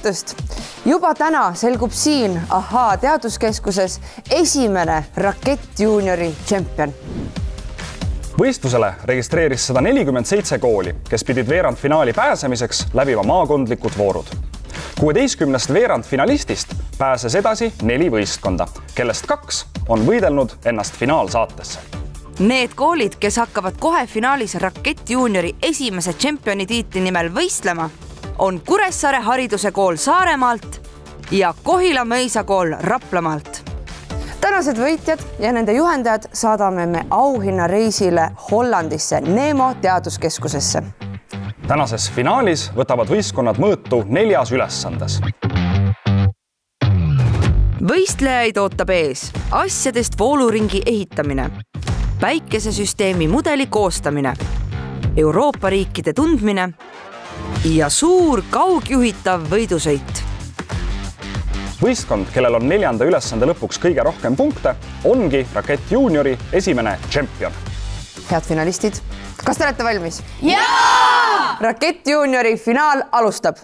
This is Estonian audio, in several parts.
lootust. Juba täna selgub siin Ahaa teaduskeskuses esimene Rakett Juniori tšempion. Võistlusele registreeris 147 kooli, kes pidid veerandfinaali pääsemiseks läbima maakondlikud voorud. 16 veerandfinalistist pääses edasi 4 võistkonda, kellest 2 on võidelnud ennast finaalsaatesse. Need koolid, kes hakkavad kohe finaalis Rakett Juniori esimese tšempioni tiitli nimel võistlema, on Kuressaare hariduse kool Saaremaalt ja Kohila mõisakool Raplamaalt. Tänased võitjad ja nende juhendajad saadame me auhinnareisile Hollandisse Nemo teaduskeskusesse. Tänases finaalis võtavad võistkonnad mõõtu 4 ülesandes. Võistlejaid ootab ees asjadest vooluringi ehitamine, päikesesüsteemi mudeli koostamine, Euroopa riikide tundmine ja suur kaugjuhitav võidusõit. Võistkond, kellel on 4. ülesande lõpuks kõige rohkem punkte, ongi Rakett Juniori esimene tšempion. Head finalistid, kas te olete valmis? Jaa! Rakett Juniori finaal alustab.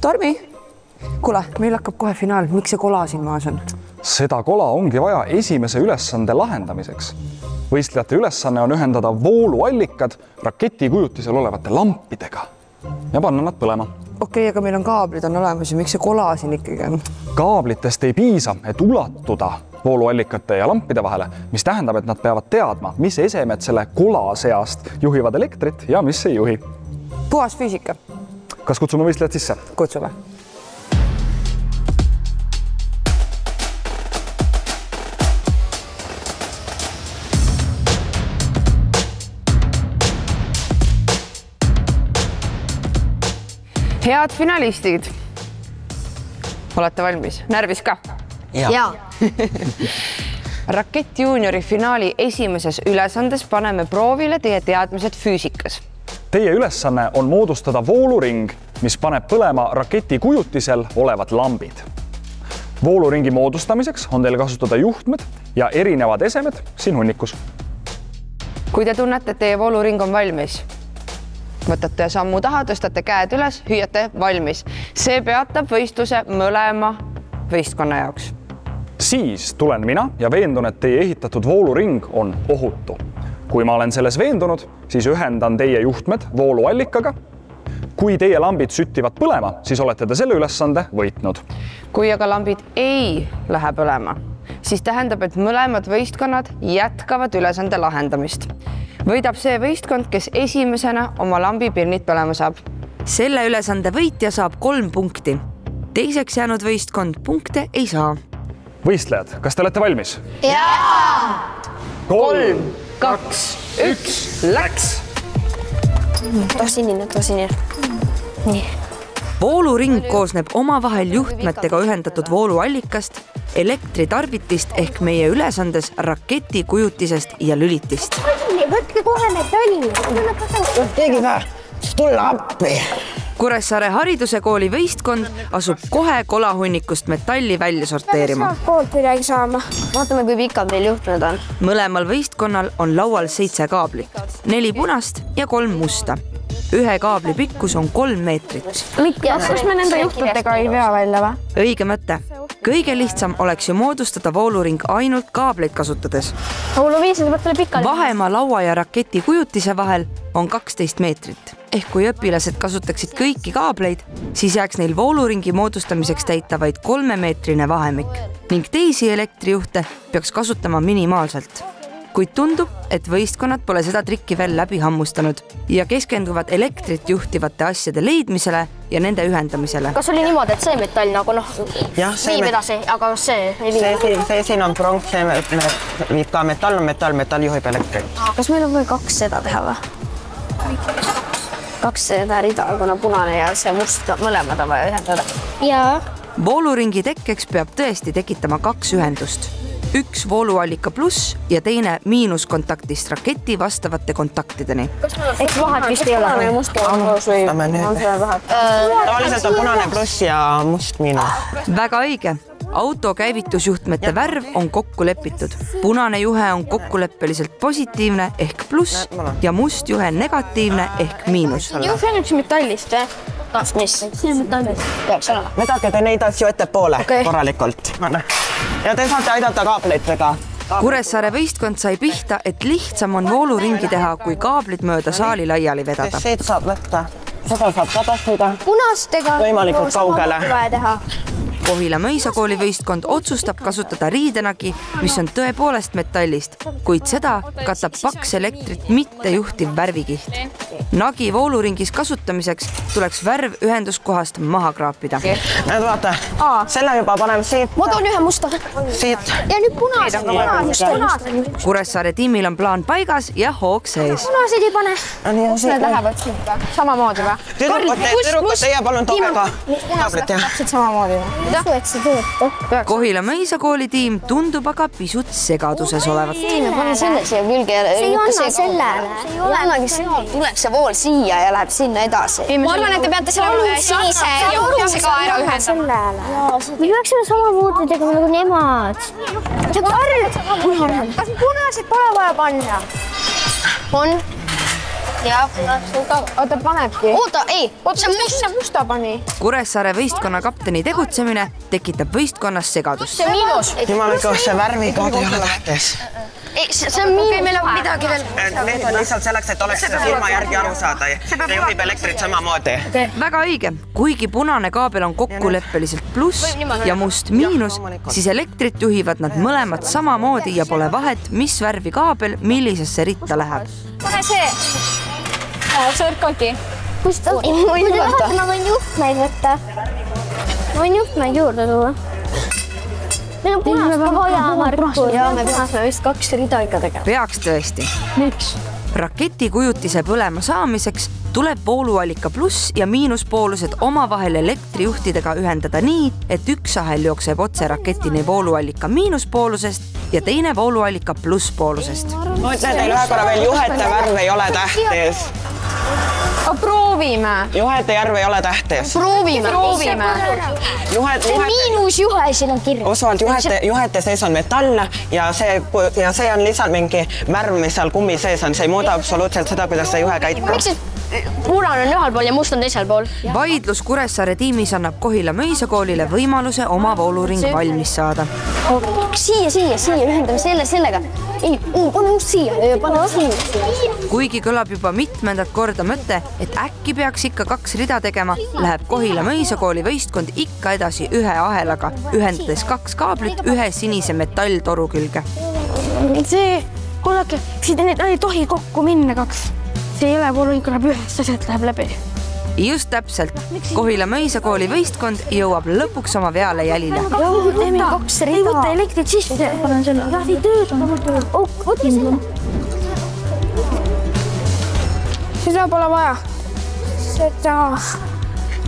Tormi, kuule, meil hakkab kohe finaal. Miks see kola siin maas on? Seda kola ongi vaja esimese ülesande lahendamiseks. Võistlejate ülesanne on ühendada vooluallikad raketi kujutisel olevate lampidega ja panna nad põlema. Okei, aga meil on kaablid on olemas ja miks see kola siin ikkagi on? Kaablitest ei piisa, et ulatuda vooluallikate ja lampide vahele, mis tähendab, et nad peavad teadma, mis esemed selle kola seast juhivad elektrit ja mis ei juhi. Puhas füüsika. Kas kutsume võistlejad sisse? Kutsume. Head finalistid. Olete valmis? Närvis ka? Jaa. Rakett Juniori finaali esimeses ülesandes paneme proovile teie teadmised füüsikas. Teie ülesanne on moodustada vooluring, mis paneb põlema raketi kujutisel olevad lambid. Vooluringi moodustamiseks on teil kasutada juhtmed ja erinevad esemed siin hunnikus. Kui te tunnete, et teie vooluring on valmis, võtate sammu taha, tõstate käed üles, hüüate valmis. See peatab võistluse mõlema võistkonna jaoks. Siis tulen mina ja veendun, et teie ehitatud vooluring on ohutu. Kui ma olen selles veendunud, siis ühendan teie juhtmed vooluallikaga. Kui teie lambid süttivad põlema, siis olete te selle ülesande võitnud. Kui aga lambid ei lähe põlema, siis tähendab, et mõlemad võistkonnad jätkavad ülesande lahendamist. Võidab see võistkond, kes esimesena oma lambipirnid põlema saab. Selle ülesande võitja saab 3 punkti. Teiseks jäänud võistkond punkte ei saa. Võistlejad, kas te olete valmis? Jaa! 3, 2, 1, läks! Tosinine. Nii. Vooluring koosneb omavahel juhtmetega ühendatud vooluallikast, elektritarbitist ehk meie ülesandes raketi kujutisest ja lülitist. Võtke kohe metalli. Keegi saa tulla appi. Kuressaare hariduse kooli võistkond asub kohe kolahunnikust metalli välja sorteerima. Saab poolt midagi saama. Vaatame, kui pikad meil juhtmed on. Mõlemal võistkonnal on laual 7 kaablit, 4 punast ja 3 musta. Ühe kaabli pikkus on 3 meetrit. Kas me nende juhtmetega ei vea välja või? Õige mõte. Kõige lihtsam oleks ju moodustada vooluring ainult kaableid kasutades. Vahemaa laua ja raketi kujutise vahel on 12 meetrit. Ehk kui õpilased kasutaksid kõiki kaableid, siis jääks neil vooluringi moodustamiseks täita vaid 3-meetrine vahemik ning teisi elektrijuhte peaks kasutama minimaalselt. Kuid tundub, et võistkonnad pole seda trikki veel läbi hammustanud ja keskenduvad elektrit juhtivate asjade leidmisele ja nende ühendamisele. Kas oli niimoodi, et see metall nagu viib edasi, aga see ei viib? See siin on pronks, see viib ka metall juhib elektrit. Kas meil on või 2 seda teha või? 2 seda rida, kuna punane ja see must mõlemad on vaja ühendada. Jaa. Vooluringi tekkeks peab tõesti tekitama 2 ühendust. üks vooluallika pluss ja teine miinuskontaktist raketi vastavate kontaktideni. Eks vahet vist ei ole. Tavaliselt on punane pluss ja must miinus. Väga õige. Auto käivitusjuhtmete värv on kokku lepitud. Punane juhe on kokkuleppeliselt positiivne ehk pluss ja must juhe negatiivne ehk miinus. Juhe on üks metallist või? Mis? See on metallist. Peaks olema. Vedage te neid asju ettepoole korralikult. Ja te saate aidata kaableitega. Kuressaare võistkond sai pihta, et lihtsam on vooluringi teha, kui kaablid mööda saali laiali vedada. Siit saab võtta. Seda saab kadastada. Punastega. Võimalikult kaugele. Kohila Mõisakooli võistkond otsustab kasutada riidenagi, mis on tõepoolest metallist, kuid seda katab paks elektrit mitte juhtiv värvikiht. Nagi vooluringis kasutamiseks tuleks värv ühenduskohast maha kraapida. Näed, vaata, selle juba paneme siit. Ma toon ühe musta. Siit. Ja nüüd punased. Kuressaare tiimil on plaan paigas ja hoog sees. Punased ei pane. Need lähevad siit või? Samamoodi või? Tüdrukud, teie palun tooge ka kaablit, jah. Täpselt samamoodi või? Kohila Mõisakooli tiim tundub aga pisut segaduses olevat. Pane selle siia külge. See ei anna sellele. See ei annagi seal. Tuleb see vool siia ja läheb sinna edasi. Ma arvan, et te peate selle sinise ja uhkese ka ära ühendama. Me peaksime samamoodi tegema nagu nemad. Kas punased pole vaja panna? On. Ja, Oota, panebki. Oota, ei. See musta pani. Kuressaare võistkonna kapteni tegutsemine tekitab võistkonnas segadust. See miinus. Jumal ikka, see värvikood ei ole tähtis. Ei, see on miinus. Meil on midagi veel. Need on lihtsalt selleks, et oleks silma järgi aru saada. See juhib elektrit samamoodi. Väga õige. Kuigi punane kaabel on kokkuleppeliselt pluss ja must miinus, siis elektrit juhivad nad mõlemad samamoodi ja pole vahet, mis värvi kaabel millisesse ritta läheb. Pane see. Sõrkoti. Kui te tahate, ma võin juhtmeid võtta. Ma võin juhtmeid juurde tuua. Meil on punast ka vaja, Markus. Ja me peaksime vist 2 rida ikka tegema. Peaks tõesti. Miks? Raketikujutise põlema saamiseks tuleb vooluallika pluss ja miinuspoolused omavahel elektrijuhtidega ühendada nii, et üks ahel jookseb otse raketini vooluallika miinuspoolusest ja teine vooluallika plusspoolusest. Ma ütlen teile ühe korra veel, juhete värv ei ole tähtis. Proovime. Juhete järv ei ole tähtis. Proovime. See miinusjuhe siin on kirjas. Osvald, juhete sees on metall ja see on lihtsalt mingi värv, mis seal kummi sees on. See ei muuda absoluutselt seda, kuidas see juhe käitub. Miks see punane on ühel pool ja must on teisel pool? Vaidlus Kuressaare tiimis annab Kohila Mõisakoolile võimaluse oma vooluring valmis saada. Siia, ühendame sellega. Ei, pane must siia. Pane siia. Kuigi kõlab juba mitmendat korda mõte, et äkki peaks ikka 2 rida tegema, läheb Kohila Mõisakooli võistkond ikka edasi ühe ahelaga, ühendades 2 kaablit ühe sinise metalltoru külge. Kuulake, need ei tohi kokku minna 2. See ei ole vooluring, läheb ühest asjad, läheb läbi. Just täpselt. Kohila Mõisakooli võistkond jõuab lõpuks oma veale jälile. Teeme 2 rida. Ei võta elektrit sisse. Panen selle. Läbi tööd. Võtke selle. Seda pole vaja. Seda.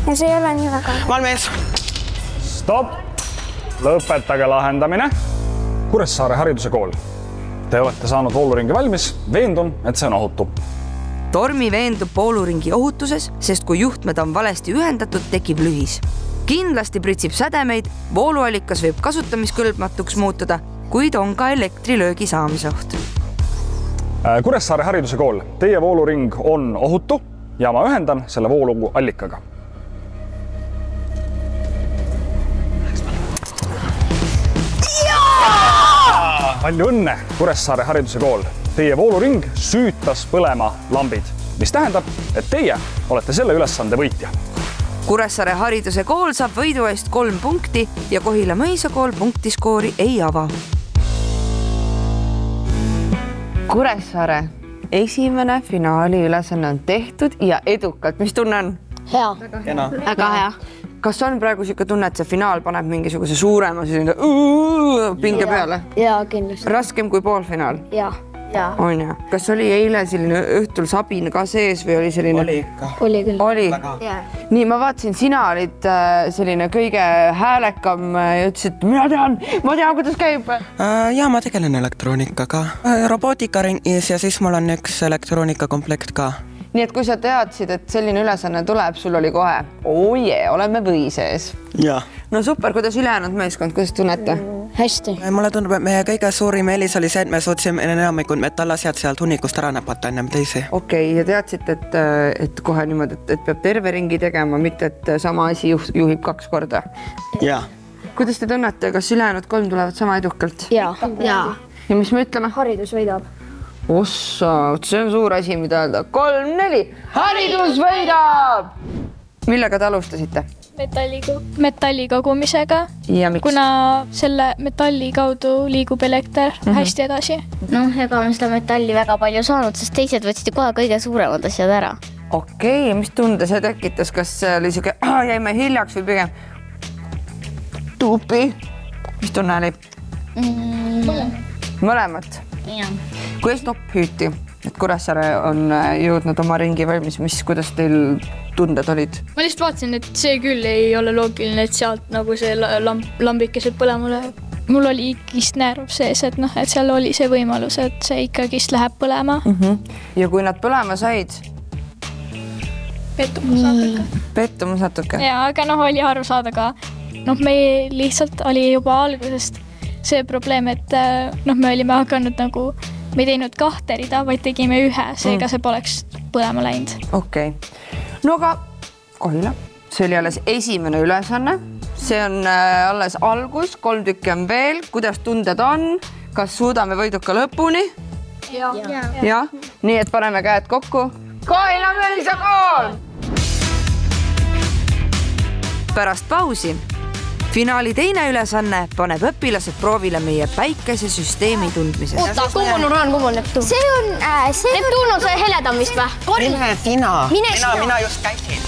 Ja see ei ole nii väga. Valmis. Stopp. Lõpetage lahendamine. Kuressaare hariduse kool. Te olete saanud vooluringi valmis. Veendun, et see on ohutu. Tormi veendub vooluringi ohutuses, sest kui juhtmed on valesti ühendatud, tekib lühis. Kindlasti pritsib sädemeid, vooluallikas võib kasutamiskõlbmatuks muutuda, kuid on ka elektrilöögi saamise oht. Kuressaare hariduse kool, teie vooluring on ohutu ja ma ühendan selle voolu allikaga. Palju õnne, Kuressaare hariduse kool. Teie vooluring süütas põlema lambid, mis tähendab, et teie olete selle ülesande võitja. Kuressaare hariduse kool saab võidu eest 3 punkti ja Kohila Mõisakool punktiskoori ei ava. Kuressaare esimene finaali ülesanne on tehtud ja edukalt. Mis tunne on? Hea. Väga hea. Kas on praegu siuke tunne, et see finaal paneb mingisuguse suurema pinge peale? Jaa, kindlasti. Raskem kui poolfinaal? Jaa. On ja. Kas oli eile selline õhtul sabin ka sees või oli selline? Oli ikka. Oli küll. Oli? Nii, ma vaatasin, sina olid selline kõige häälekam ja ütlesid, ma tean, kuidas käib. Ja ma tegelen elektroonikaga. Robootikaringis ja siis mul on üks elektroonikakomplekt ka. Nii et kui sa teadsid, et selline ülesanne tuleb, sul oli kohe, oleme või sees. Ja. No super, kuidas ülejäänud meeskond, kuidas tunnete? Hästi. Mulle tundub, et meie kõige suurim eelis oli see, et me suutsime enamikud metallasjad sealt hunnikust ära näpata ennem teisi. Okei, ja teadsite, et kohe niimoodi, et peab terve ringi tegema, mitte et sama asi juhib 2 korda? Ja. Kuidas te tunnete, kas ülejäänud 3 tulevad sama edukalt? Ja. Ja mis me ütleme? Haridus võidab. Ossa, see on suur asi, mida öelda. 3, 4, haridus võidab! Millega te alustasite? Metalli kogumisega, kuna selle metalli kaudu liigub elekter hästi edasi. Ega on seda metalli väga palju saanud, sest teised võtsid kohe kõige suuremad asjad ära. Okei, mis tunde see tekitas? Kas oli siuke, jäime hiljaks või pigem tuupi? Mis tunne oli? Mõlemat? Kuidas topp hüüti, et Kuressaare on jõudnud oma ringi valmis, kuidas teil tunded olid? Ma lihtsalt vaatasin, et see küll ei ole loogiline, et sealt nagu see lambikesed põlema läheb. Mul oli ikkist närv sees, et seal oli see võimalus, et see ikkagist läheb põlema. Ja kui nad põlema said? Pettumus natuke. Ja, aga oli aru saada ka. Me lihtsalt oli juba algusest see probleem, et me olime hakanud nagu, me ei teinud 2 rida, vaid tegime 1, seega see poleks põlema läinud. Okei. No aga Kohila, see oli alles esimene ülesanne. See on alles algus, 3 tükki on veel. Kuidas tunded on? Kas suudame võiduka lõpuni? Ja. Nii, et paneme käed kokku. Kohila Mõisa kool! Pärast pausi finaali teine ülesanne paneb õpilased proovile meie päikesesüsteemi tundmises. Oota, kumb on Uraan, kumb on Neptuun? See on... Neptuun on see heledam vist või? Mina just käisin.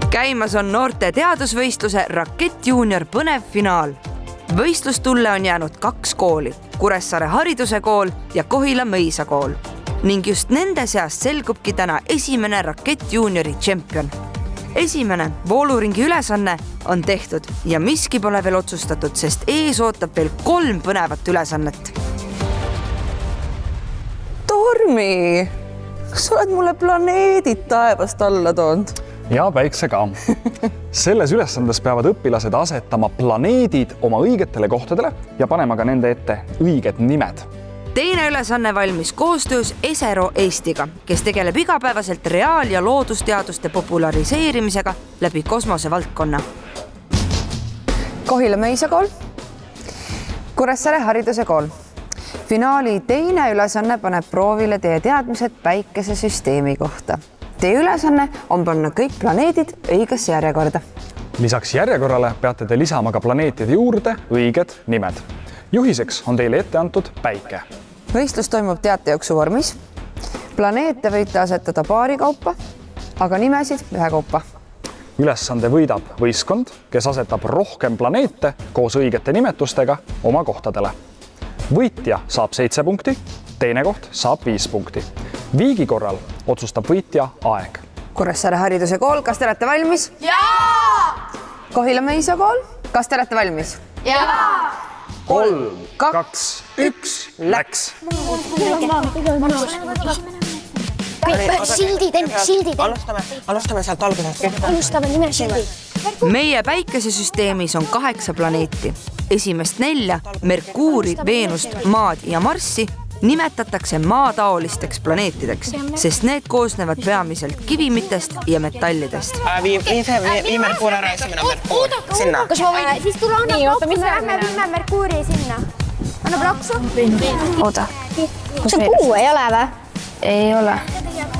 Käimas on noorte teadusvõistluse Rakett Junior põnev finaal. Võistlustulle on jäänud 2 kooli, Kuressaare hariduse kool ja Kohila Mõisa kool. Ning just nende seast selgubki täna esimene Rakett Juniori tšempion. Esimene vooluringi ülesanne on tehtud ja miski pole veel otsustatud, sest ees ootab veel 3 põnevat ülesannet. Tormi, kas sa oled mulle planeedid taevast alla toonud? Ja päikse ka. Selles ülesandes peavad õpilased asetama planeedid oma õigetele kohtadele ja panema ka nende ette õiged nimed. Teine ülesanne valmis koostöös Esero Eestiga, kes tegeleb igapäevaselt reaal- ja loodusteaduste populariseerimisega läbi kosmosevaldkonna. Kohila Mõisa kool, Kuressaare hariduse kool. Finaali teine ülesanne paneb proovile teie teadmised päikesesüsteemi kohta. Teie ülesanne on panna kõik planeedid õigesse järjekorda. Lisaks järjekorrale peate te lisama ka planeetide juurde õiged nimed. Juhiseks on teile ette antud päike. Võistlus toimub teatejooksu vormis. Planeete võite asetada paari kaupa, aga nimesid 1 kaupa. Ülesande võidab võistkond, kes asetab rohkem planeete koos õigete nimetustega oma kohtadele. Võitja saab 7 punkti, teine koht saab 5 punkti. Viigi korral otsustab võitja aeg. Kuressaare hariduse kool, kas te olete valmis? Jaa! Kohila Mõisa kool, kas te olete valmis? Jaa! 3, 2, 1, läks! Sildid. Alustame sealt algusest. Alustame nime sildi. Meie päikesesüsteemis on 8 planeeti. Esimest 4, Merkuuri, Veenust, Maad ja Marssi, nimetatakse maataolisteks planeetideks, sest need koosnevad peamiselt kivimitest ja metallidest. Vii Merkuur ära, esimene Merkuur. Sinna. Siis tule annab loksu, viime Merkuuri sinna. Annab loksu. Oota. See kuu ei ole või? Ei ole.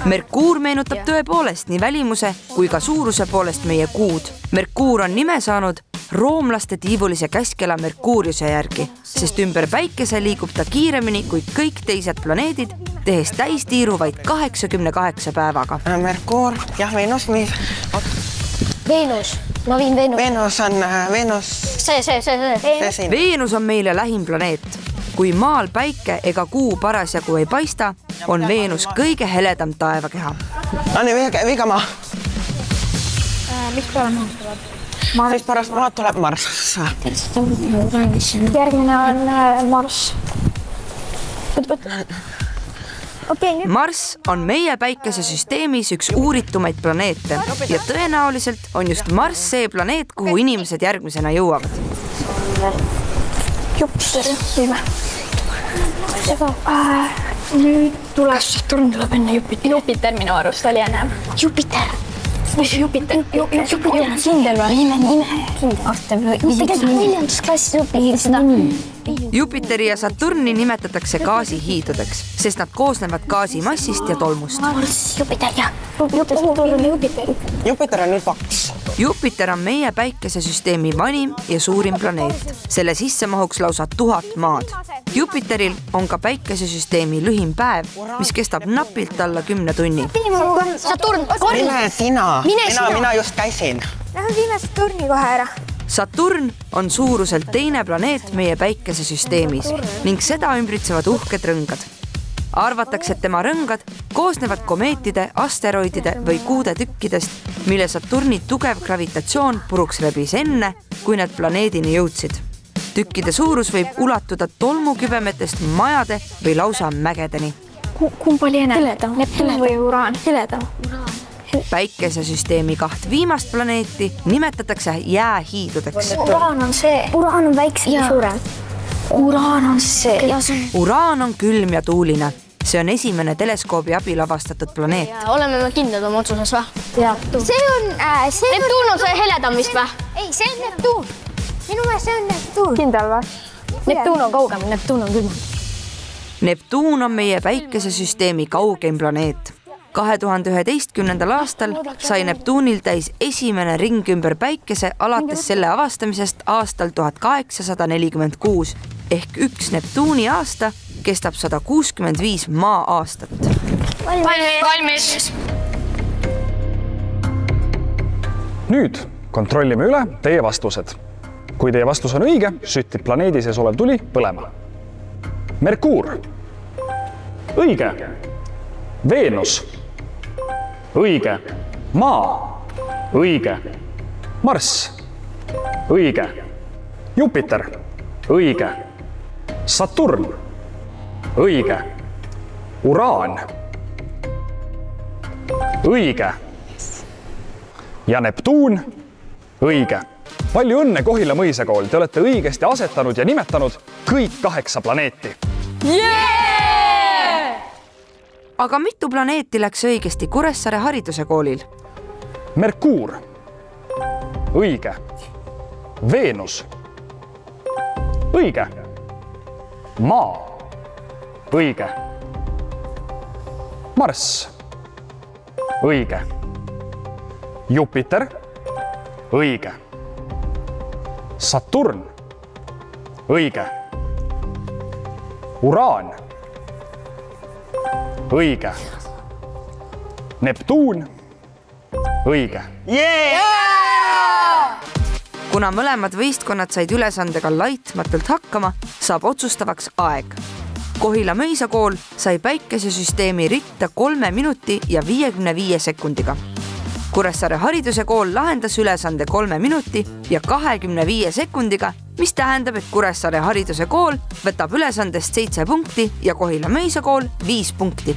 Merkuur meenutab tõepoolest nii välimuse kui ka suuruse poolest meie kuud. Merkuur on nime saanud roomlaste tiivulise käskela Merkuuriuse järgi, sest ümber päikese liigub ta kiiremini kui kõik teised planeedid tehes täistiiru vaid 88 päevaga. Merkuur, jah, Veenus. Veenus. Ma viin Veenus. Veenus. See. Veenus on meile lähim planeet. Kui maal päike ega kuu parasjagu ei paista, on Veenus kõige heledam taevakeha. Anni, viiga maa. Mis peale maad tuleb? Siis pärast maad tuleb Marss. Järgmine on Marss. Okay, Marss on meie päikesesüsteemis üks uuritumaid planeete ja tõenäoliselt on just Marss see planeet, kuhu inimesed järgmisena jõuavad. Jupiter, viime. Nüüd tuleb Saturn tuleb enne Jupiter. Jupiter minu arust oli enne. Jupiter. Mis Jupiter? Jupiter on kindel või? Nime. Tegelikult 4. klassis õppisid seda. Jupiteri ja Saturni nimetatakse gaasihiidudeks, sest nad koosnevad gaasimassist ja tolmust. Marss, Jupiter ja Jupiter on nüüd 2. Jupiter on meie päikesesüsteemi vanim ja suurim planeet. Selle sisse mahuks lausa 1000 maad. Jupiteril on ka päikesesüsteemi lühim päev, mis kestab napilt alla 10 tunni. Saturn, Mine sina. Mina just käisin. Lähen viime Saturni kohe ära. Saturn on suuruselt teine planeet meie päikesesüsteemis ning seda ümbritsevad uhked rõngad. Arvatakse, et tema rõngad koosnevad komeetide, asteroidide või kuude tükkidest, mille Saturni tugev gravitatsioon puruks rebis enne, kui nad planeedini jõudsid. Tükkide suurus võib ulatuda tolmukübemetest majade või lausa mägedeni. Kumb oli enne? Neptuun või Uraan? Päikesesüsteemi 2 viimast planeeti nimetatakse jäähiidudeks. Uraan on see. Uraan on väiksem ja suurem. Uraan on see. Uraan on külm ja tuuline. See on esimene teleskoobi abil avastatud planeet. Oleme me kindlad oma otsuses või? See on... Neptuun on see heledam vist või? Ei, see on Neptuun. Minu meelest see on Neptuun. Kindel või? Neptuun on kaugem, Neptuun on külm. Neptuun on meie päikesesüsteemi kaugeim planeet. 2011. aastal sai Neptuunil täis esimene ring ümber päikese alates selle avastamisest aastal 1846 ehk üks Neptuuni aasta kestab 165 maa aastat. Valmis! Nüüd kontrollime üle teie vastused. Kui teie vastus on õige, süttib planeedi sees olev tuli põlema. Merkuur. Õige. Veenus. Õige. Maa. Õige. Marss. Õige. Jupiter. Õige. Saturn. Õige. Uraan. Õige. Ja Neptuun. Õige. Palju õnne Kohila mõisakool, te olete õigesti asetanud ja nimetanud kõik 8 planeeti. Aga mitu planeeti läks õigesti Kuressaare hariduse koolil? Merkuur. Õige. Veenus. Õige. Maa. Õige. Marss. Õige. Jupiter. Õige. Saturn. Õige. Uraan. Õige. Neptuun. Õige. Kuna mõlemad võistkonnad said ülesandega laitmatult hakkama, saab otsustavaks aeg. Kohila mõisakool sai päikesesüsteemi ritta 3 minuti ja 55 sekundiga. Kuressaare hariduse kool lahendas ülesande 3 minuti ja 25 sekundiga, mis tähendab, et Kuressaare hariduse kool võtab ülesandest 7 punkti ja Kohila mõisakool 5 punkti.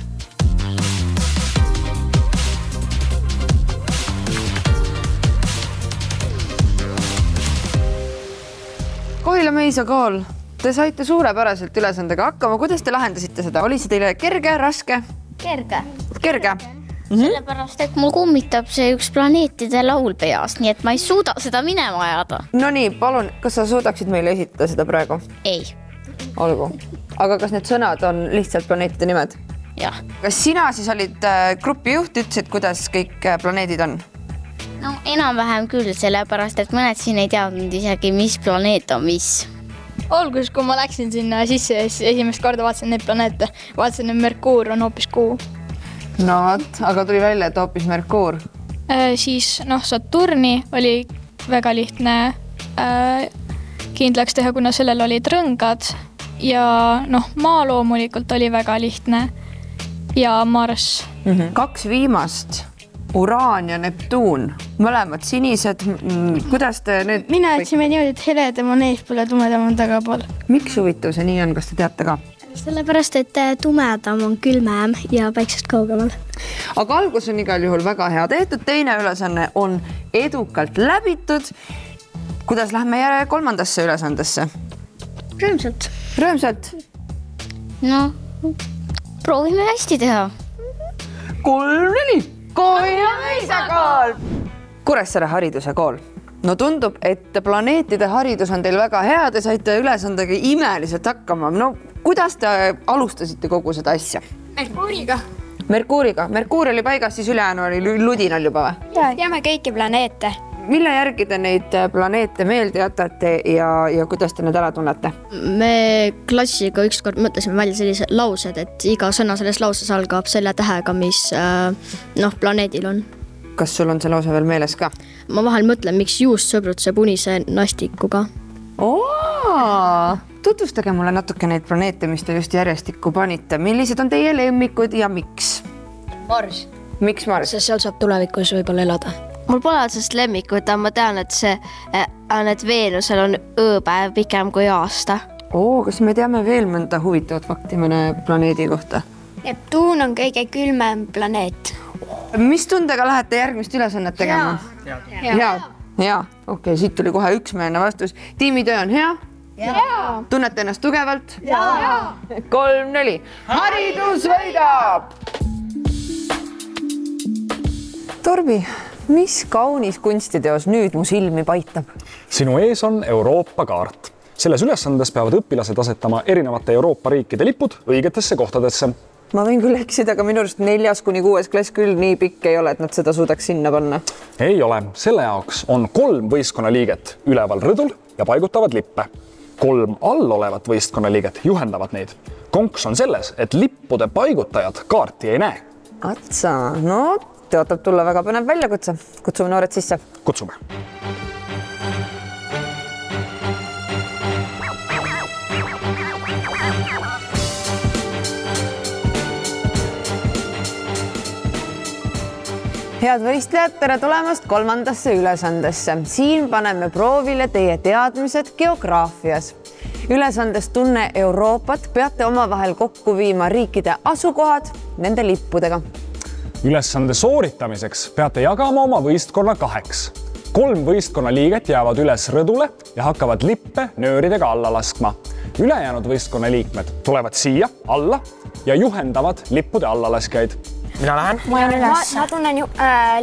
Kohila mõisakool, te saite suurepäraselt ülesandega hakkama. Kuidas te lahendasite seda? Oli see teile kerge, raske? Kerge. Sellepärast, et mul kummitab see üks planeetide laul peas, nii et ma ei suuda seda minema ajada. No nii, palun, kas sa suudaksid meile esitada seda praegu? Ei. Olgu. Aga kas need sõnad on lihtsalt planeetide nimed? Jah. Kas sina siis olid grupi juht, ütlesid, kuidas kõik planeedid on? No enam-vähem küll, sellepärast, et mõned siin ei teadnud isegi, mis planeet on mis. Alguses, kui ma läksin sinna sisse, siis esimest korda vaatasin neid planeete. Vaatasin, et Merkuur on hoopis kuu. No, aga tuli välja, et hoopis Merkuur. Siis Saturni oli väga lihtne kindlaks teha, kuna sellel olid rõngad. Ja maa loomulikult oli väga lihtne. Ja Mars. 2 viimast. Uraan ja Neptuun, mõlemad sinised. Kuidas te need... Mina otsime niimoodi, et heledam on eespool ja tumedam on tagapool. Miks huvitav see nii on, kas te teate ka? Sellepärast, et tumedam on külmem ja päiksest kaugemal. Aga algus on igal juhul väga hea tehtud. Teine ülesanne on edukalt läbitud. Kuidas lähme järje 3. ülesandesse? Rõõmsalt. Rõõmsalt? No, proovime hästi teha. 3-4. Kool! Kuressaare hariduse kool. No tundub, et planeetide haridus on teil väga hea, te saite ülesandega imeliselt hakkama. No kuidas te alustasite kogu seda asja? Merkuuriga. Merkuur oli paigas, siis ülejäänu oli ludinal juba või? Teame kõiki planeete. Mille järgi te neid planeete meelde jätate ja kuidas te need ära tunnete? Me klassiga ükskord mõtlesime välja sellised laused, et iga sõna selles lauses algab selle tähega, mis planeedil on. Kas sul on see lause veel meeles ka? Ma vahel mõtlen, miks juust sõbrutseb unise nastikuga. Tutvustage mulle natuke neid planeete, mis te just järjestikku panite. Millised on teie lemmikud ja miks? Mars. Miks Mars? Sest seal saab tulevikus võib-olla elada. Mul pole otsest lemmikut, aga ma tean, et Veenusel on ööpäev pikem kui aasta. Kas me teame veel mõnda huvitavat fakti mõne planeedi kohta? Neptuun on kõige külmem planeet. Mis tundega lähete järgmist ülesannet tegema? Hea. Okei, siit tuli kohe üksmeelne vastus. Tiimitöö on hea? Tunnete ennast tugevalt? 3-4. Haridus võidab! Torbi, mis kaunis kunstiteos nüüd mu silmi paitab? Sinu ees on Euroopa kaart. Selles ülesandes peavad õpilased asetama erinevate Euroopa riikide lipud õigetesse kohtadesse. Ma võin küll eksida, aga minu arust 4.–6. klass küll nii pikk ei ole, et nad seda suudaks sinna panna. Ei ole. Selle jaoks on 3 võistkonnaliiget üleval rõdul ja paigutavad lippe. 3 all olevat võistkonnaliiget juhendavad neid. Konks on selles, et lippude paigutajad kaarti ei näe. Atsa, Tõotab tulla väga põnev väljakutse. Kutsume noored sisse. Kutsume. Head võistlejad, tere tulemast 3. ülesandesse. Siin paneme proovile teie teadmised geograafias. Ülesandes Tunne Euroopat peate omavahel kokku viima riikide asukohad nende lippudega. Ülesande sooritamiseks peate jagama oma võistkonna 2. 3 võistkonnaliiget jäävad üles rõdule ja hakkavad lippe nööridega alla laskma. Ülejäänud võistkonnaliikmed tulevad siia alla ja juhendavad lippude allalaskjaid. Mina lähen? Ma tunnen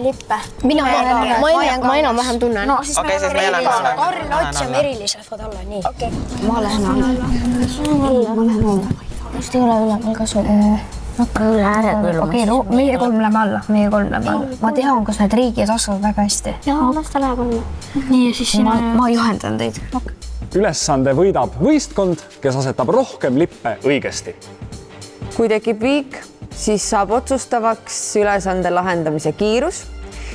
lippe. Ma enam vähem tunnen. Okei, siis me lähen. Karl Ots ja Merilised võid olla nii. Ma lähen alla. Just ei ole ülemal kasu. Hakka üle ääre küll. Okei, meie 3 läheme alla. Ma tean, kus need riigid asuvad väga hästi. Jaa, las ta läheb alla. Nii, ja siis ma juhendan teid. Ülesande võidab võistkond, kes asetab rohkem lippe õigesti. Kui tekib viik, siis saab otsustavaks ülesande lahendamise kiirus.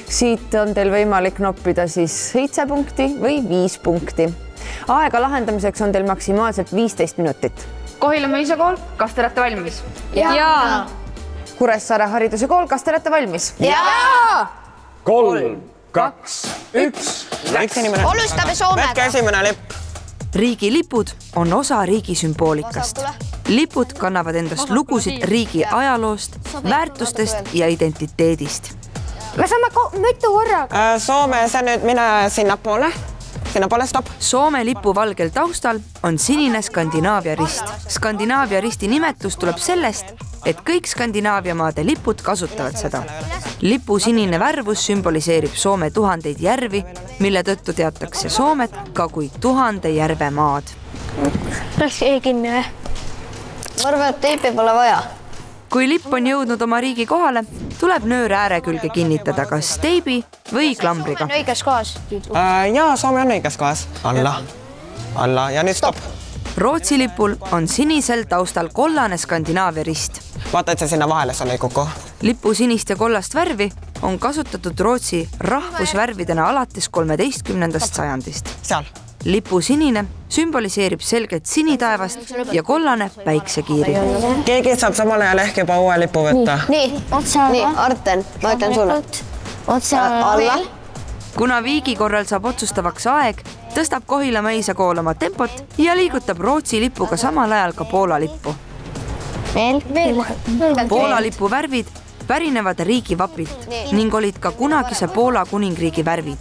Siit on teil võimalik noppida siis 7 punkti või 5 punkti. Aega lahendamiseks on teil maksimaalselt 15 minutit. Kohilamäe isakool, kas te olete valmis? Jaa! Kuressaare hariduse kool, kas te olete valmis? Jaa! 3, 2, 1. Alustame Soomega. Võtke esimene lipp. Riigi lipud on osa riigi sümboolikast. Lipud kannavad endast lugusid riigi ajaloost, väärtustest ja identiteedist. Me saame mitu korraga. Soome, sa nüüd mine sinnapoole. Sinnapoole, stopp. Soome lipu valgel taustal on sinine Skandinaavia rist. Skandinaavia risti nimetus tuleb sellest, et kõik Skandinaavia maade lipud kasutavad seda. Lipu sinine värvus sümboliseerib Soome 1000 järvi, mille tõttu teatakse Soomet ka kui 1000 järve maad. Läks kinni või? Ma arvan, et teipi pole vaja. Kui lipp on jõudnud oma riigi kohale, tuleb nöör ääre külge kinnitada kas teibi või klambriga. Soome on õiges kohas. Jaa, Soome on õiges kohas. Alla ja nüüd stopp. Rootsi lipul on sinisel taustal kollane Skandinaavia rist. Vaata, et see sinna vahele sul ei kuku. Lipu sinist ja kollast värvi on kasutatud Rootsi rahvusvärvidena alates 13. sajandist. Seal. Lipu sinine sümboliseerib selget sinitaevast ja kollane päiksekiiri. Keegi saab samal ajal ehk juba uue lipu võtta. Nii, Arten, ma ütlen sulle. Otse alla. Kuna viigi korral saab otsustavaks aeg, tõstab Kohila mõisakool oma tempot ja liigutab Rootsi lipuga samal ajal ka Poola lippu. Poola lipu värvid pärinevad riigi vapilt ning olid ka kunagise Poola kuningriigi värvid.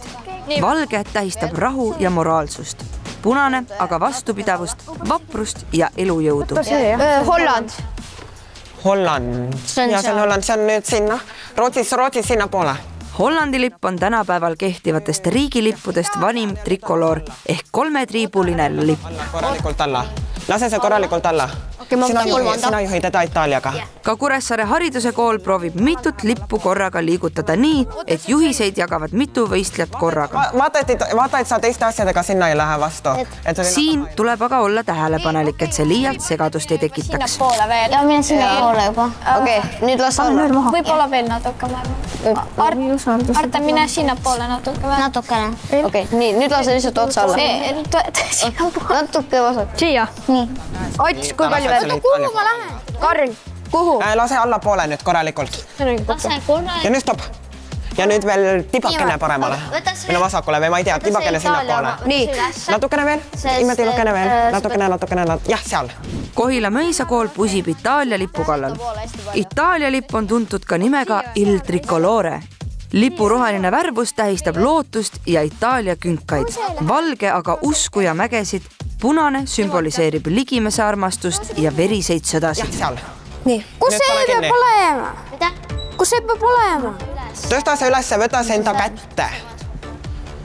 Valge tähistab rahu ja moraalsust, punane aga vastupidavust, vaprust ja elujõudu. Holland. Ja see on Holland, see on nüüd sinna. Rootsis sinna poole. Hollandi lipp on tänapäeval kehtivatest riigilippudest vanim trikoloor ehk 3-triibuline lipp. Korralikult alla. Lase see korralikult alla. Sina juhi teda Itaaliaga. Ka Kuressaare hariduse kool proovib mitut lippu korraga liigutada nii, et juhiseid jagavad mitu võistlejat korraga. Vaata, et sa teiste asjadega sinna ei lähe vastu. Siin tuleb aga olla tähelepanelik, et see liialt segadust ei tekitaks. Ja mine sinna poole juba. Okei, nüüd las olla. Võib-olla veel natuke Arten, mine sinna poole natuke. Natukene. Okei, nii, nüüd lase lihtsalt otsa alla. Natuke vasak. Siia. Nii. Ots, kui palju veel? Kuhu ma lähen? Karl, kuhu? Lase alla poole nüüd korralikult. Ja nüüd stopp. Ja nüüd veel tibakene paremale. Minu vasakule või ma ei tea, tibakene sinna poole. Nii. Natukene veel. Tibakene veel. Natukene. Jah, seal. Kohila mõisakool pusib Itaalia lipu kallal. Itaalia lipp on tuntud ka nimega Il Tricolore. Lipu roheline värvus tähistab lootust ja Itaalia künkaid. Valge aga usku ja mägesid. Punane sümboliseerib ligimese armastust ja veriseid sõdasid. Jah, seal. Nii. Kus see peab olema? Kus see peab olema? Tõsta see üles, võta see enda kätte.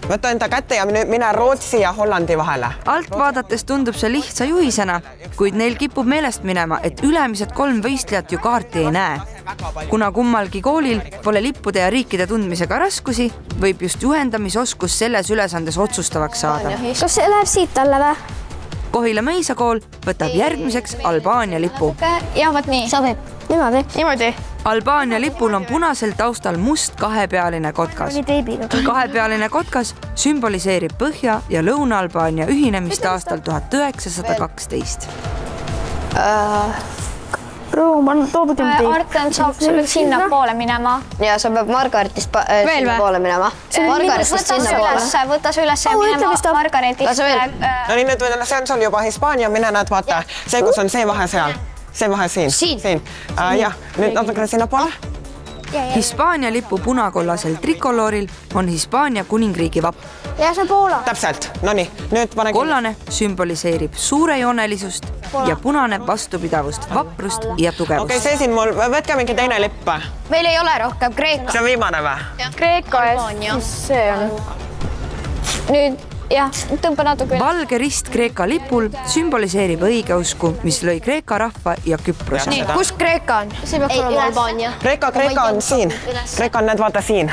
Võta enda kätte ja mine Rootsi ja Hollandi vahele. Alt vaadates tundub see lihtsa juhisena, kuid neil kipub meelest minema, et ülemised 3 võistlejat ju kaarti ei näe. Kuna kummalgi koolil pole lippude ja riikide tundmisega raskusi, võib just juhendamisoskus selles ülesandes otsustavaks saada. Kas see läheb siit alla või? Kohila mõisakool võtab järgmiseks Albaania lipu. Ja võt nii. Sobib. Niimoodi. Albaania lipul on punasel taustal must kahepealine kotkas. Kahepealine kotkas sümboliseerib Põhja- ja Lõuna-Albaania ühinemist aastal 1912. Arten saab sinna poole minema. Ja sa peab Margaretist sinna poole minema. Margaretist sinna poole. Võta see üles ja minema Margaretist. No nii, nüüd see on sul juba Hispaania, mine näed, vaata. See, kus on see vahe seal. See vahe siin. Siin. Jah, nüüd natukene sinna poole. Hispaania lipu punakollasel trikolooril on Hispaania kuningriigi vapp. Ja see Poola. Täpselt. No nii, nüüd pane... Kollane sümboliseerib suurejoonelisust ja punane vastupidavust, vaprust ja tugevust. Okei, see siin mul, võtke mingi teine lipp. Meil ei ole rohkem Kreeka. See on viimane või? Kreeka ees. See on. Nüüd, jah, tõmba natuke. Valge rist Kreeka lipul sümboliseerib õigeusku, mis lõi Kreeka rahva ja Küprose. Nii, kus Kreeka on? See peab olema Albaania. Kreeka on siin. Kreeka on, näed, vaata siin.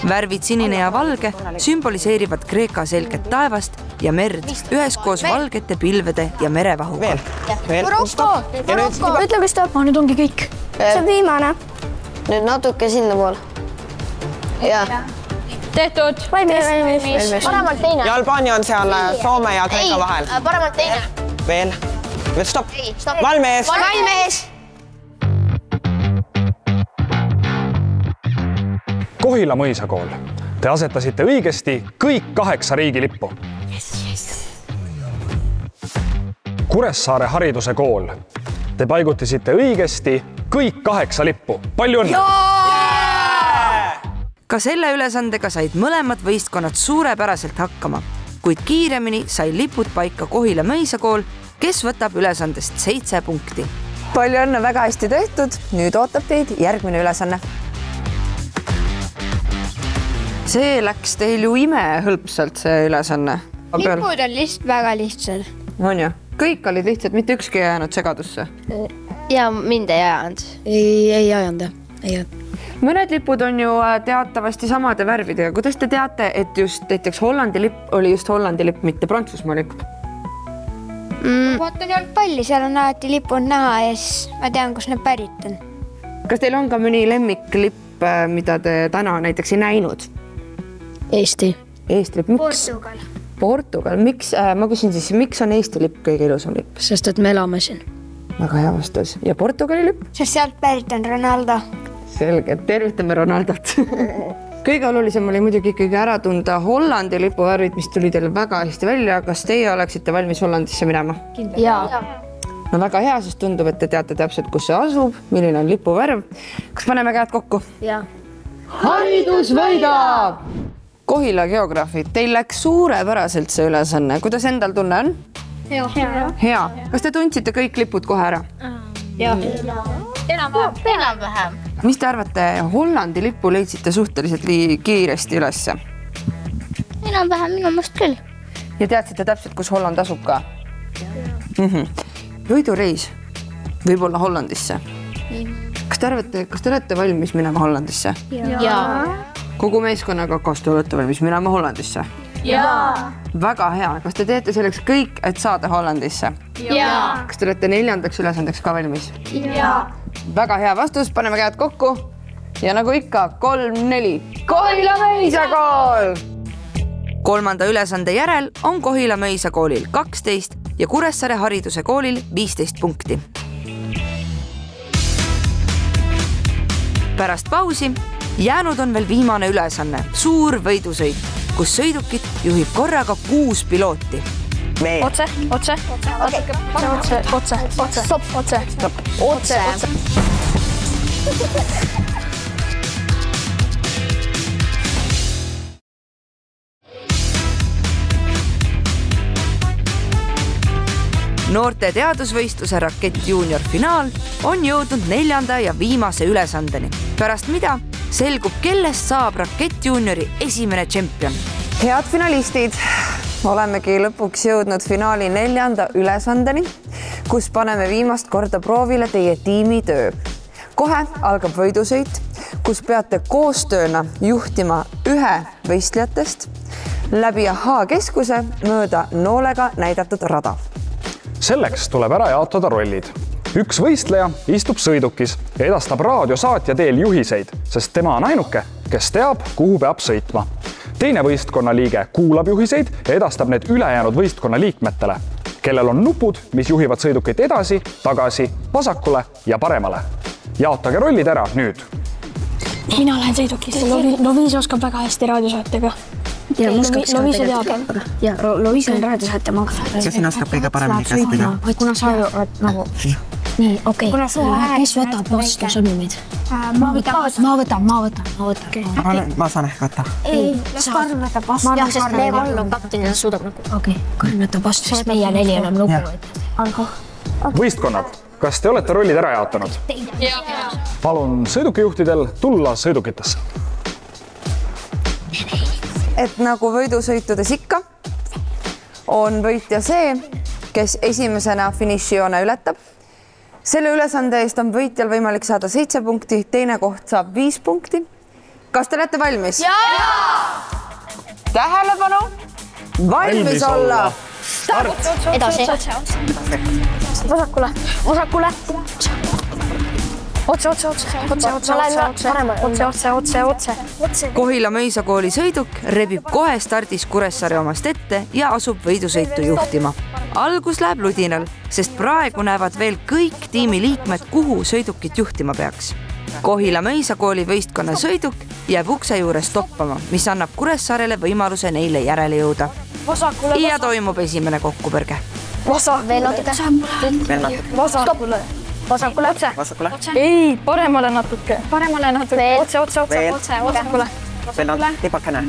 Värvid sinine ja valge sümboliseerivad Kreeka selget taevast ja merd üheskoos valgete pilvede ja merevahuga. Marokko! Ütle, mis ta... Nüüd ongi kõik. See on viimane. Nüüd natuke sinna poole. Ja. Tehtud. Valmis. Paremalt teine. Ja Albaania on seal Soome ja Kreeka vahel. Paremalt teine. Veel. Veel stopp. Valmis. Valmis. Kohila mõisakool. Te asetasite õigesti kõik 8 riigilippu. Kuressaare hariduse kool. Te paigutisite õigesti kõik 8 lippu. Palju õnne! Ka selle ülesandega said mõlemad võistkonnad suurepäraselt hakkama, kuid kiiremini sai lipud paika Kohila mõisakool, kes võtab ülesandest 7 punkti. Palju õnne, väga hästi tehtud. Nüüd ootab teid järgmine ülesanne. See läks teil ju imehõlpsalt, see ülesanne. Lipud on lihtsalt väga lihtsad. On ju? Kõik olid lihtsalt, mitte ükski ei jäänud segadusse? Ja mind ei ajanud. Ei ajanud. Mõned lipud on ju teatavasti samade värvidega. Kuidas te teate, et just näiteks Hollandi lipp oli just Hollandi lipp, mitte Prantsusmaa lipp? Vaatan jalgpalli, seal on alati lipud näha ja siis ma tean, kus need pärit on. Kas teil on ka mõni lemmiklipp, mida te täna näiteks ei näinud? Eesti. Eesti lipp, miks? Portugal, miks? Ma küsin siis, miks on Eesti lipp kõige ilusam lipp? Sest et me elame siin. Väga hea vastus. Ja Portugali lipp? Sest sealt pärit on Ronaldo. Selge, tervitame Ronaldot. Kõige olulisem oli muidugi ikkagi ära tunda Hollandi lipuvärvid, mis tuli teile väga hästi välja. Kas teie oleksite valmis Hollandisse minema? Jaa. No väga hea, sest tundub, et te teate täpselt, kus see asub, milline on lipuvärv. Kas paneme käed kokku? Jaa. Haridus võidab! Kohila geograafid, teil läks suurepäraselt see ülesanne. Kuidas endal tunne on? Hea. Kas te tundsite kõik lipud kohe ära? Jaa. Enam-vähem. Mis te arvate, Hollandi lipu leidsite suhteliselt kiiresti ülesse? Enam-vähem minu mõist küll. Ja teadsite täpselt, kus Holland asub ka? Võidureis võib olla Hollandisse. Kas te olete valmis minema Hollandisse? Jaa. Kogu meeskonnaga, kas te olete valmis minema Hollandisse? Jaa. Väga hea. Kas te teete selleks kõik, et saada Hollandisse? Jaa. Kas te olete 4. ülesandeks ka valmis? Jaa. Väga hea vastus, paneme käed kokku. Ja nagu ikka, 3-4. Kohila Mõisakool! 3. ülesande järel on Kohila Mõisakoolil 12 ja Kuressaare Hariduse koolil 15 punkti. Pärast pausi jäänud on veel viimane ülesanne, suur võidusõit, kus sõidukit juhib korraga 6 pilooti. Otse. Noorte teadusvõistluse Rakett Junior finaal on jõudnud 4. ja viimase ülesandeni. Pärast mida selgub, kellest saab Rakett Juniori esimene tšempion. Head finalistid, olemegi lõpuks jõudnud finaali 4. ülesandeni, kus paneme viimast korda proovile teie tiimitöö. Kohe algab võidusõit, kus peate koostööna juhtima ühe võistlejatest läbi H-keskuse mööda noolega näidatud rada. Selleks tuleb ära jaotada rollid. Üks võistleja istub sõidukis ja edastab raadiosaatja teel juhiseid, sest tema on ainuke, kes teab, kuhu peab sõitma. Teine võistkonna liige kuulab juhiseid ja edastab need ülejäänud võistkonna liikmetele, kellel on nupud, mis juhivad sõidukit edasi, tagasi, vasakule ja paremale. Jaotage rollid ära nüüd. Mina lähen sõidukisse. Loviis oskab väga hästi raadiosaatega. Ja Loviis on raadiosaatja maksab. Ja sina oskab kõige paremini käsida. Kuna sa oled nagu... Nii, okei. Kes võtab vastu sõnumid? Ma võtan. Ma saan ehk võtta. Ei, Karl võtab vastu. Jah, sest me Karl on kapten ja suudab nagu. Okei, Karl võtab vastu, sest meie 4 enam lugu. Võistkonnad, kas te olete rollid ära jaotanud? Palun sõidukijuhtidel tulla sõidukitesse. Et nagu võidusõitudes ikka, on võitja see, kes esimesena finišijoone ületab. Selle ülesande eest on võitjal võimalik saada 7 punkti, teine koht saab 5 punkti. Kas te olete valmis? Tähelepanu! Valmis olla! Start! Edasi. Vasakule. Otse. Kohila Mõisakooli sõiduk rebib kohe stardis Kuressaare omast ette ja asub võidusõitu juhtima. Algus läheb ludinal, sest praegu näevad veel kõik tiimi liikmed, kuhu sõidukit juhtima peaks. Kohila Mõisakooli võistkonna sõiduk jääb ukse juures toppama, mis annab Kuressaarele võimaluse neile järele jõuda. Ja toimub esimene kokkupõrge. Veel natuke. Vasakule. Ei, paremale natuke. Otse. Veel tipakene.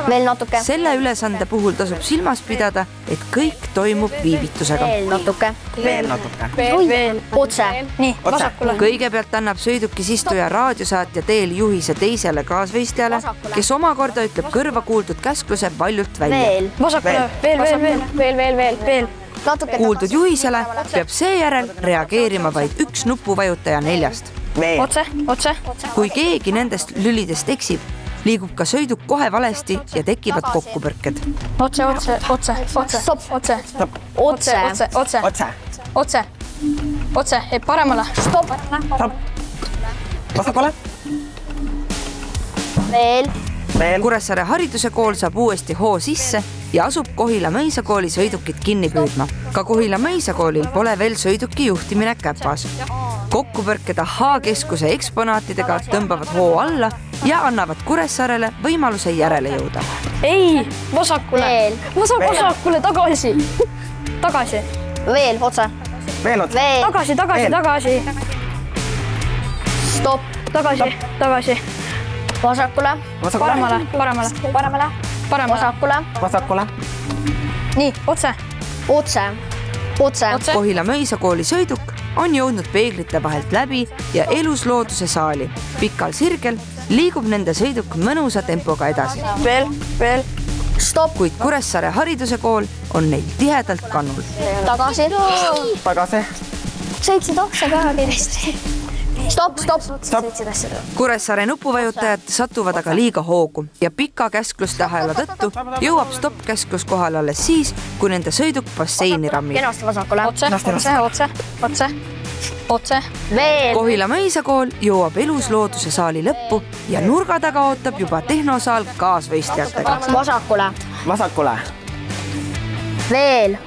Veel natuke. Selle ülesande puhul tasub silmas pidada, et kõik toimub viivitusega. Veel natuke. Otse. Nii, vasakule. Kõigepealt annab sõidukis istuja raadiosaatja teel juhise teisele kaasvõistjale, kes omakorda ütleb kõrva kuuldud käskluse valjult välja. Vasakule. Veel. Kuuldud juhisele peab seejärel reageerima vaid üks nupuvajutaja 4. Otse. Kui keegi nendest lülidest eksib, liigub ka sõiduk kohe valesti ja tekivad kokkupõrked. Otse. Paremale. Stopp. Vasakule. Veel. Kuressaare hariduse kool saab uuesti hoo sisse ja asub Kohila mõisakooli sõidukit kinni püüdma. Ka Kohila mõisakoolil pole veel sõiduki juhtimine käpas. Kokkupõrked H-keskuse eksponaatidega tõmbavad hoo alla ja annavad Kuressaarele võimaluse järele jõuda. Ei, vasakule. Vasakule, tagasi. Veel, otse. Tagasi. Stopp. Tagasi. Vasakule. Paremale. Vasakule. Nii, otse. Kohila mõisakooli sõiduk on jõudnud peeglite vahelt läbi ja eluslooduse saali. Pikal sirgel liigub nende sõiduk mõnusa tempoga edasi. Veel. Stopp. Kuid Kuressaare hariduse kool on neil tihedalt kannul. Tagasi. Sõitsid otse ka kiiresti. Stopp. Kuressaare nupuvajutajad satuvad aga liiga hoogu ja pika käsklusteahela tõttu jõuab stopp-käsklus kohale alles siis, kui nende sõiduk basseini rammib. Kenasti vasakule. Otse. Veel. Kohila mõisakool jõuab eluslooduse saali lõppu ja nurga taga ootab juba tehnosaal kaasvõistlejatega. Vasakule. Veel.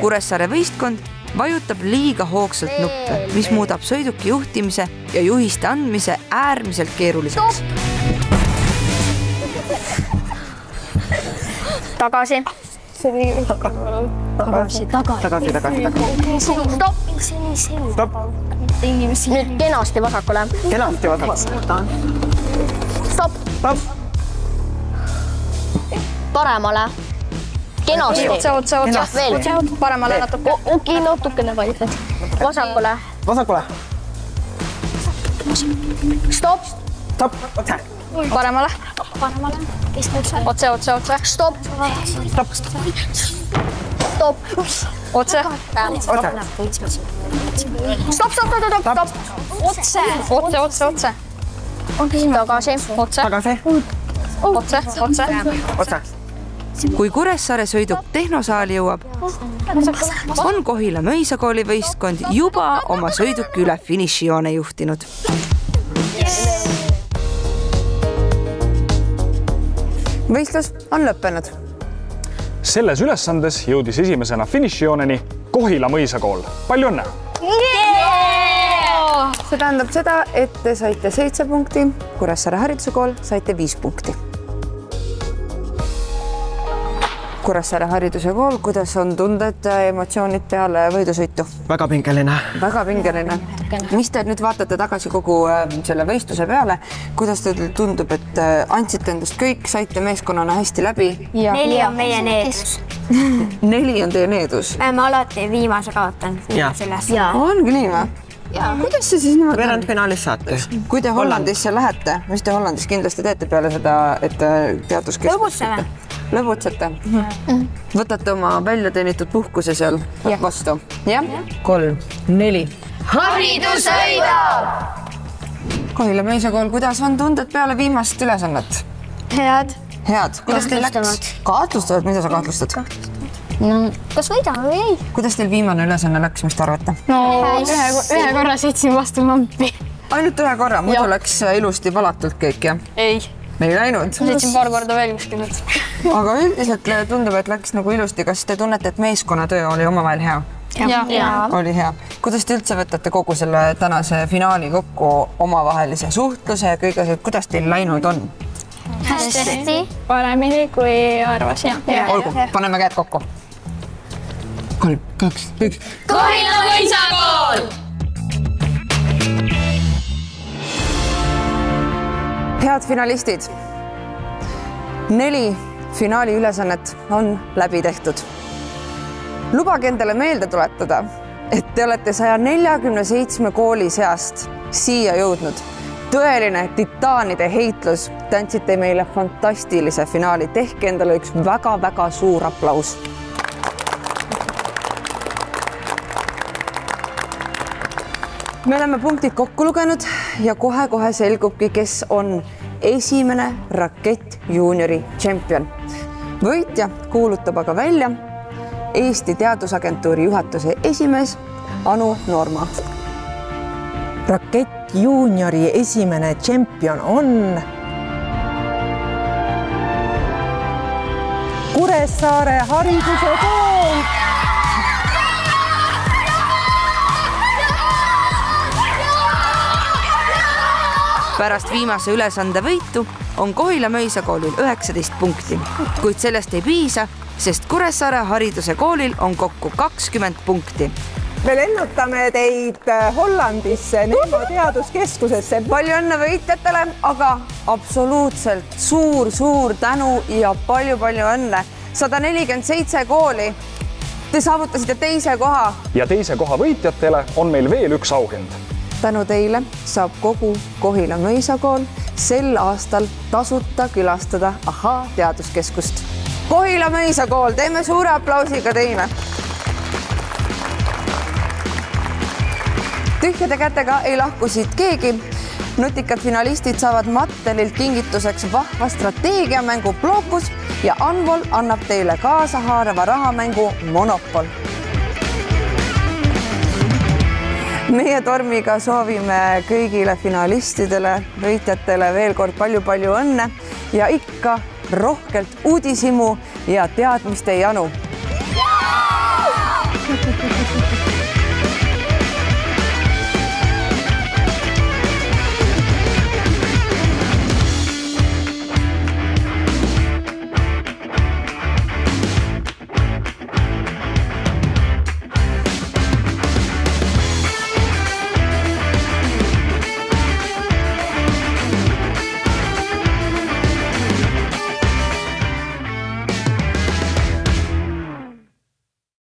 Kuressaare võistkond vajutab liiga hoogsalt nuppe, mis muudab sõiduki juhtimise ja juhiste andmise äärmiselt keeruliseks. Tagasi. Stopp. Nüüd kenasti vasakule. Stopp. Paremale. Kenasti. Otse. Veel. Paremale natuke. Okei, natukene vaidled. Vasakule. Stopp. Paremale. Otse. Stopp. Otse. Otse. Tagasi. Kui Kuressaare sõiduk tehnosaali jõuab, on Kohila mõisakooli võistkond juba oma sõiduki üle finišijoone juhtinud. Võistlus on lõppenud. Selles ülesandes jõudis esimesena finišijooneni Kohila mõisakool. Palju õnne! See tähendab seda, et te saite 7 punkti, Kuressaare hariduse kool saite 5 punkti. Kuressaare hariduse kool, kuidas on tunded ja emotsioonid peale võidusõitu? Väga pingeline. Mis te nüüd vaatate tagasi kogu selle võistluse peale? Kuidas teil tundub, et andsite endast kõik, saite meeskonnana hästi läbi? 4 on meie needus. 4 on teie needus? Ma alati viimase kaotan. Ongi nii või? Kuidas see siis niimoodi? Veerandfinaalis saate. Kui te Hollandisse lähete, mis te Hollandis kindlasti teete peale seda, et teaduskeskusite? Lõbutsete? Võtate oma väljateenitud puhkuse seal vastu? Jah? 3, 4. Haridus võidab! Kohila mõisakool, kuidas on tunded peale viimast ülesannet? Head. Kuidas teil läks? Kahtlustavad? Mida sa kahtlustad? Kas võidame või ei? Kuidas teil viimane ülesanne läks, mis te arvate? Ühe korra sõitsin vastu lampi. Ainult ühe korra, muidu läks ilusti valatult kõik, jah? Ei läinud? Sõitsin paar korda veel kuskilt. Aga üldiselt tundub, et läks nagu ilusti. Kas te tunnete, et meeskonnatöö oli omavahel hea? Oli hea. Kuidas te üldse võtate kogu selle tänase finaali kokku omavahelise suhtluse ja kõige see, kuidas teil läinud on? Hästi. Paremini kui arvasin. Olgu, paneme käed kokku. 3, 2, 1. Kohila mõisakool! Head finalistid, 4 finaali ülesannet on läbi tehtud. Lubage endale meelde tuletada, et te olete 147 kooli seast siia jõudnud. Tõeline titaanide heitlus, te andsite meile fantastilise finaali. Tehke endale üks väga-väga suur aplaus. Me oleme punktid kokku lugenud ja kohe-kohe selgubki, kes on esimene Rakett juuniori tšempion. Võitja kuulutab aga välja Eesti Teadusagentuuri juhatuse esimees Anu Noorma. Rakett juuniori esimene tšempion on Kuressaare hariduse kool. Pärast viimase ülesande võitu on Kohila Mõisakoolil 19 punkti, kuid sellest ei piisa, sest Kuressaare hariduse koolil on kokku 20 punkti. Me lennutame teid Hollandisse Nemo teaduskeskusesse. Palju õnne võitjatele, aga absoluutselt suur tänu ja palju õnne. 147 kooli. Te saavutasite teise koha. Ja teise koha võitjatele on meil veel üks auhind. Tänu teile saab kogu Kohila Mõisakool sel aastal tasuta külastada Ahaa teaduskeskust. Kohila Mõisakool, teeme suure aplausiga teile. Tühjade kätega ei lahku siit keegi. Nutikad finalistid saavad Mattelilt kingituseks vahva strateegiamängu Blocus ja Anvol annab teile kaasa haarava rahamängu Monopol. Meie Tormiga soovime kõigile finalistidele, võitjatele veel kord palju õnne ja ikka rohkelt uudishimu ja teadmiste janu.